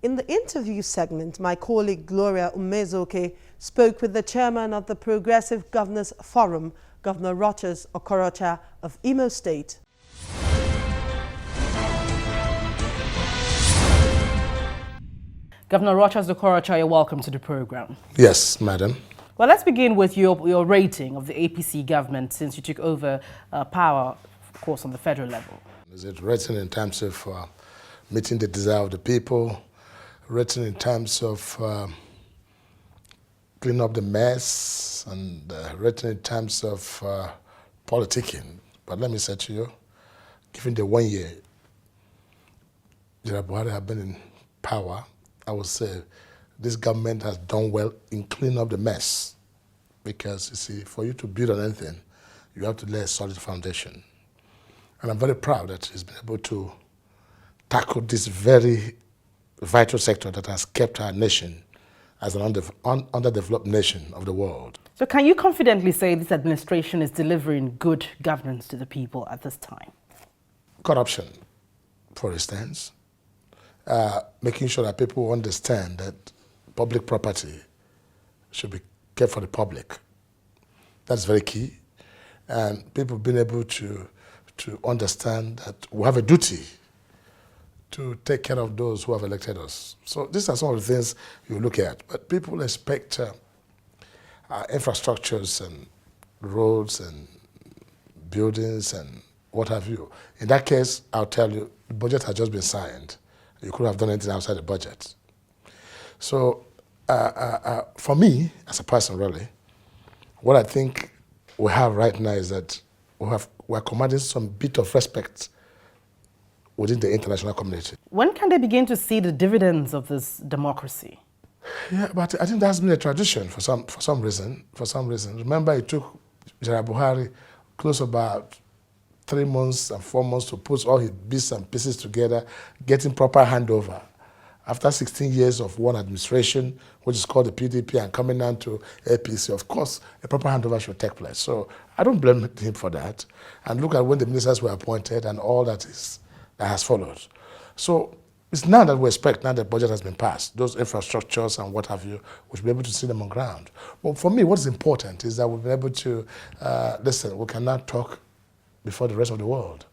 In the interview segment, my colleague Gloria Umezoke spoke with the chairman of the Progressive Governors Forum, Governor Rochas Okorocha of Imo State. Governor Rochas Okorocha, you're welcome to the program. Yes, madam. Well, let's begin with your rating of the APC government since you took over power, of course, on the federal level. Is it written in terms of meeting the desire of the people, written in terms of cleaning up the mess, and written in terms of politicking? But let me say to you, given the 1 year General Buhari have been in power, I would say this government has done well in cleaning up the mess. Because, you see, for you to build on anything, you have to lay a solid foundation. And I'm very proud that he's been able to tackle this very vital sector that has kept our nation as an underdeveloped nation of the world. So can you confidently say this administration is delivering good governance to the people at this time? Corruption, for instance. Making sure that people understand that public property should be kept for the public. That's very key. And people have been able to understand that we have a duty to take care of those who have elected us. So these are some of the things you look at. But people expect infrastructures and roads and buildings and what have you. In that case, I'll tell you, the budget has just been signed. You could have done anything outside the budget. So for me, as a person really, what I think we have right now is that we're commanding some bit of respect within the international community. When can they begin to see the dividends of this democracy? Yeah, but I think that's been a tradition for some reason. Remember, it took General Buhari close about 3 months and 4 months to put all his bits and pieces together, getting proper handover. After 16 years of one administration, which is called the PDP, and coming down to APC, of course, a proper handover should take place. So I don't blame him for that. And look at when the ministers were appointed and all that has followed. So it's now that we expect, now that the budget has been passed, those infrastructures and what have you, we should be able to see them on ground. But for me, what is important is that we'll be able to, listen, we cannot talk before the rest of the world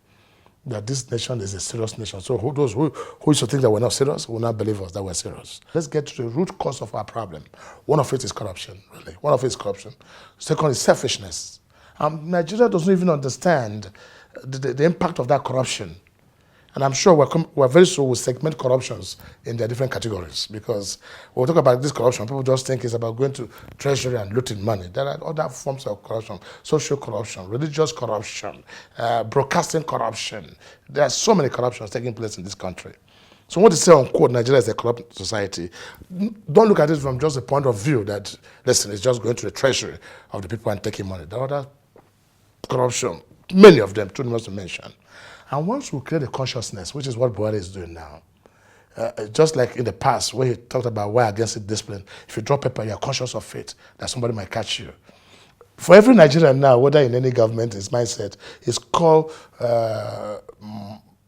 that this nation is a serious nation. So who used to think that we're not serious will not believe us that we're serious. Let's get to the root cause of our problem. One of it is corruption, really. One of it is corruption. Second is selfishness. Nigeria doesn't even understand the impact of that corruption. And I'm sure we're very soon will segment corruptions in their different categories, because when we talk about this corruption, people just think it's about going to treasury and looting money. There are other forms of corruption: social corruption, religious corruption, broadcasting corruption. There are so many corruptions taking place in this country. So what to say, unquote, Nigeria is a corrupt society, don't look at it from just the point of view that, listen, it's just going to the treasury of the people and taking money. There are other corruption, many of them, too much to mention. And once we create a consciousness, which is what Buhari is doing now, just like in the past where he talked about why against discipline, if you drop paper, you're conscious of it, that somebody might catch you. For every Nigerian now, whether in any government, his mindset is called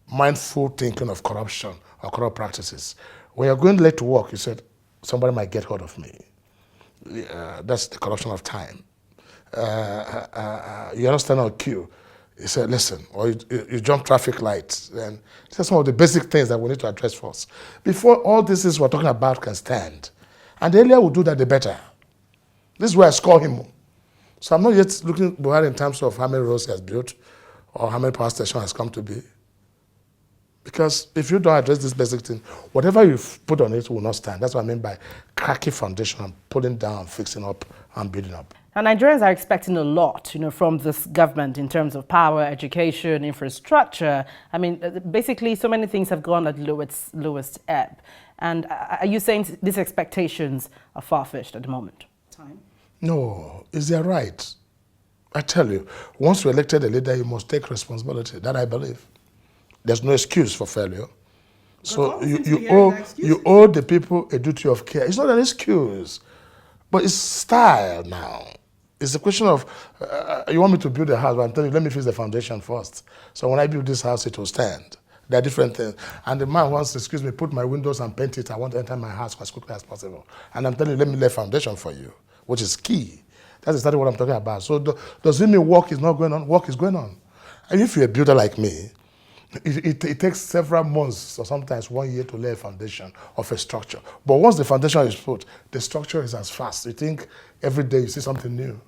mindful thinking of corruption or corrupt practices. When you're going late to work, you said, somebody might get hold of me. That's the corruption of time. You understand on queue. He said, listen, or you jump traffic lights. And these are some of the basic things that we need to address first. Before all this is we're talking about can stand. And the earlier we do that, the better. This is where I score him. So I'm not yet looking at Buhari in terms of how many roads he has built or how many power stations has come to be. Because if you don't address this basic thing, whatever you put on it will not stand. That's what I mean by cracking foundation and pulling down, fixing up, and building up. And Nigerians are expecting a lot, from this government in terms of power, education, infrastructure. I mean, basically, so many things have gone at lowest ebb. And are you saying these expectations are far-fetched at the moment? No, is their right. I tell you, once you elected a leader, you must take responsibility. That I believe. There's no excuse for failure. So you owe the people a duty of care. It's not an excuse, but it's style now. It's a question of, you want me to build a house, but I'm telling you, let me fix the foundation first. So when I build this house, it will stand. There are different things. And the man wants, excuse me, put my windows and paint it. I want to enter my house as quickly as possible. And I'm telling you, let me lay foundation for you, which is key. That's exactly what I'm talking about. So does it mean work is not going on? Work is going on. And if you're a builder like me, it takes several months or sometimes 1 year to lay a foundation of a structure. But once the foundation is put, the structure is as fast. You think every day you see something new.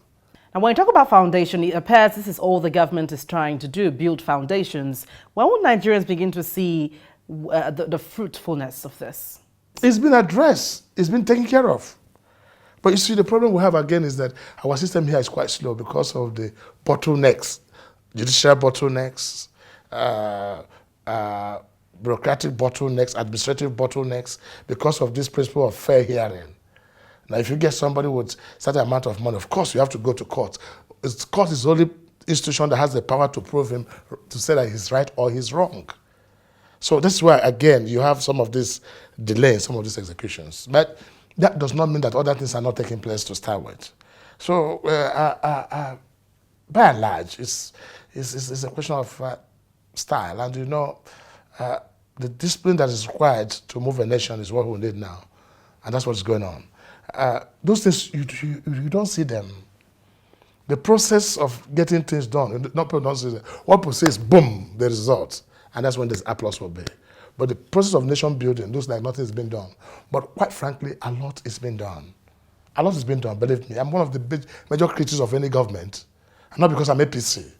And when you talk about foundation, it appears this is all the government is trying to do, build foundations. When will Nigerians begin to see the fruitfulness of this? It's been addressed. It's been taken care of. But you see, the problem we have again is that our system here is quite slow because of the bottlenecks, judicial bottlenecks, bureaucratic bottlenecks, administrative bottlenecks, because of this principle of fair hearing. Now, if you get somebody with certain amount of money, of course you have to go to court. Court is the only institution that has the power to prove him, to say that he's right or he's wrong. So this is why, again, you have some of this delay in some of these executions. But that does not mean that other things are not taking place to start with. So, by and large, it's a question of style. And you know, the discipline that is required to move a nation is what we need now. And that's what's going on. Those things, you don't see them. The process of getting things done, not people don't see them. What people say is, boom, the result. And that's when this applause will be. But the process of nation building looks like nothing has been done. But quite frankly, a lot is being done. A lot is being done, believe me. I'm one of the major critics of any government. And not because I'm APC.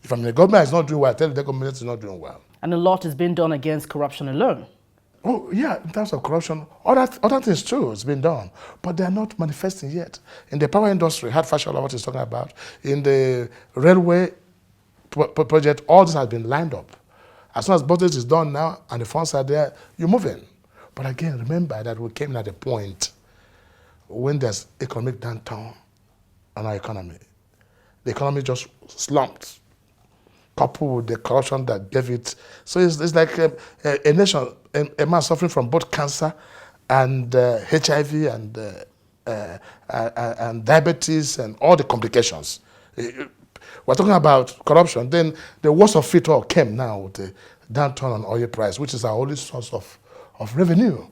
If I'm in a government that's not doing well, I tell you the government is not doing well. And a lot is being done against corruption alone. Oh, yeah, in terms of corruption, other things too, it's been done. But they are not manifesting yet. In the power industry, Hard Fashola, what he's talking about, in the railway project, all this has been lined up. As soon as budget is done now and the funds are there, you're moving. But again, remember that we came at a point when there's economic downturn on our economy. The economy just slumped, coupled with the corruption that gave it. So it's like a nation, a man suffering from both cancer and HIV and diabetes and all the complications. We're talking about corruption. Then the worst of it all came now with the downturn on oil price, which is our only source of revenue,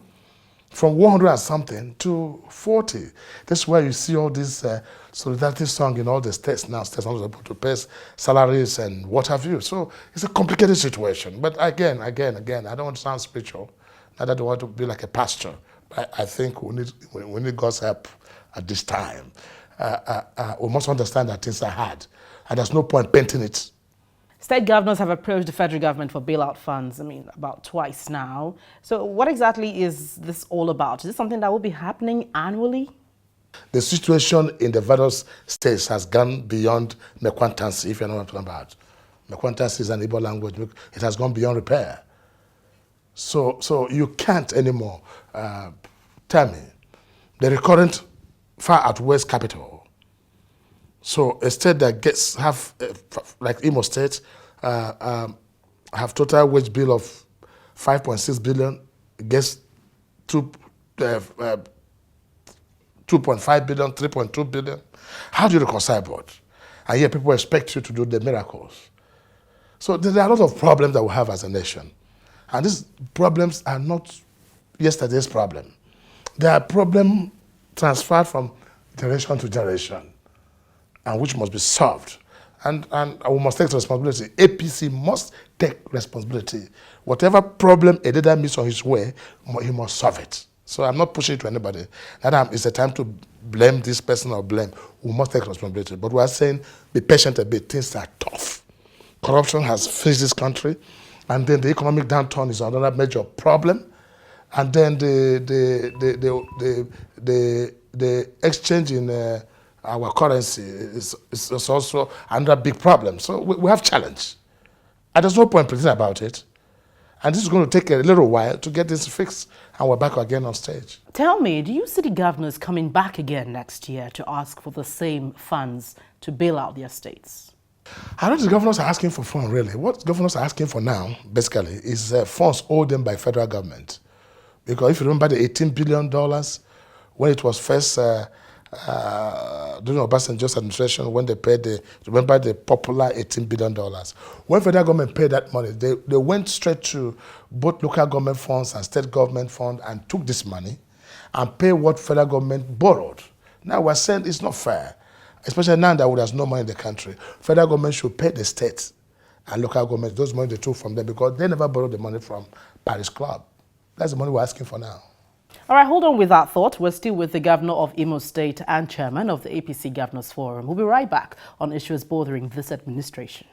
from 100 and something to 40. That's where you see all this solidarity song in all the states now. States are not able to pay salaries and what have you. So it's a complicated situation. But again, I don't want to sound spiritual. Not that I want to be like a pastor. But I think we need God's help at this time. We must understand that things are hard. And there's no point painting it. State governors have approached the federal government for bailout funds, about twice now. So what exactly is this all about? Is this something that will be happening annually? The situation in the various states has gone beyond Mekwantansi, if you know what I'm talking about. Mekwantansi is an Igbo language. It has gone beyond repair. So you can't anymore tell me the recurrent far outweighs capital. So a state that like Imo State, have total wage bill of 5.6 billion, gets 2.5 billion, 3.2 billion. How do you reconcile both? And yet people expect you to do the miracles. So there are a lot of problems that we have as a nation. And these problems are not yesterday's problem. They are problems transferred from generation to generation, and which must be solved. And we must take responsibility. APC must take responsibility. Whatever problem a leader meets on his way, he must solve it. So I'm not pushing it to anybody. It's a time to blame this person or blame. We must take responsibility. But we are saying, be patient a bit. Things are tough. Corruption has finished this country. And then the economic downturn is another major problem. And then the exchange in our currency is also another big problem. So we have challenge. And there's no point pretending about it. And this is going to take a little while to get this fixed, and we're back again on stage. Tell me, do you see the governors coming back again next year to ask for the same funds to bail out their states? I don't think the governors are asking for funds, really. What governors are asking for now, basically, is funds owed them by federal government. Because if you remember the $18 billion, when it was first during Obasanjo's administration when they paid remember the popular $18 billion. When federal government paid that money, they went straight to both local government funds and state government funds and took this money and paid what federal government borrowed. Now we're saying it's not fair, especially now that there's no money in the country. Federal government should pay the states and local government those money they took from them because they never borrowed the money from Paris Club. That's the money we're asking for now. All right, hold on with that thought. We're still with the governor of Imo State and chairman of the APC Governors Forum. We'll be right back on issues bothering this administration.